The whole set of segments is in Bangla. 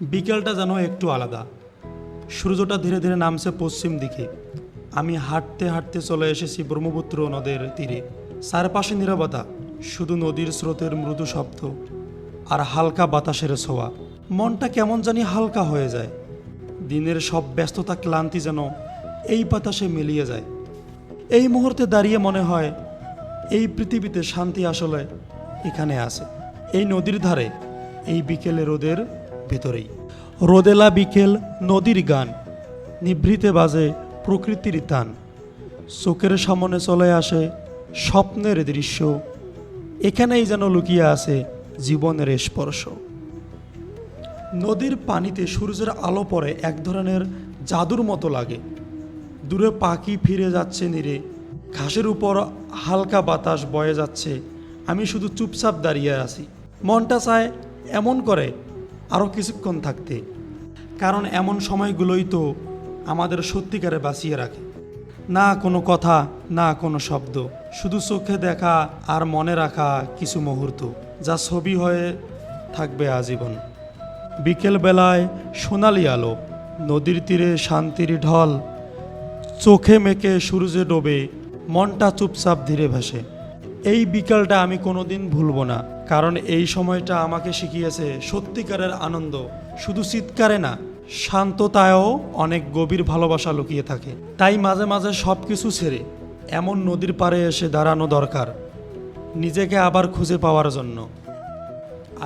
বিকেলটা যেন একটু আলাদা। সূর্যটা ধীরে ধীরে নামছে পশ্চিম দিকে। আমি হাঁটতে হাঁটতে চলে এসেছি ব্রহ্মপুত্র নদের তীরে। চারপাশে নীরবতা, শুধু নদীর স্রোতের মৃদু শব্দ আর হালকা বাতাসের ছোঁয়া। মনটা কেমন জানি হালকা হয়ে যায়। দিনের সব ব্যস্ততা ক্লান্তি যেন এই বাতাসে মিলিয়ে যায়। এই মুহূর্তে দাঁড়িয়ে মনে হয় এই পৃথিবীতে শান্তি আসলে এখানে আছে, এই নদীর ধারে, এই বিকেলে রোদের ভেতরেই। রোদেলা বিকেল, নদীর গান, নিভৃতে বাজে প্রকৃতির টান। চোখের সামনে চলে আসে স্বপ্নের দৃশ্য। এখানেই যেন লুকিয়ে আছে জীবনের স্পর্শ। নদীর পানিতে সূর্যের আলো পড়ে এক ধরনের জাদুর মতো লাগে। দূরে পাখি ফিরে যাচ্ছে নীরে, ঘাসের উপর হালকা বাতাস বয়ে যাচ্ছে। আমি শুধু চুপচাপ দাঁড়িয়ে আছি। মনটা চায় এমন করে আরও কিছুক্ষণ থাকতে, কারণ এমন সময়গুলোই তো আমাদের সত্যিকারে বাঁচিয়ে রাখে। না কোনো কথা, না কোনো শব্দ, শুধু চোখে দেখা আর মনে রাখা কিছু মুহূর্ত, যা ছবি হয়ে থাকবে আজীবন। বিকেলবেলায় সোনালি আলো, নদীর তীরে শান্তির ঢল, চোখে মেখে সূর্যে ডোবে, মনটা চুপচাপ ধীরে ভাসে। এই বিকালটা আমি কোনোদিন ভুলব না, কারণ এই সময়টা আমাকে শিখিয়েছে সত্যিকারের আনন্দ শুধু চিৎকারে না, শান্ততায়ও অনেক গভীর ভালোবাসা লুকিয়ে থাকে। তাই মাঝে মাঝে সব কিছু ছেড়ে এমন নদীর পাড়ে এসে দাঁড়ানো দরকার, নিজেকে আবার খুঁজে পাওয়ার জন্য।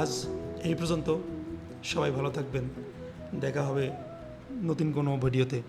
আজ এই পর্যন্ত। সবাই ভালো থাকবেন। দেখা হবে নতুন কোনো ভিডিওতে।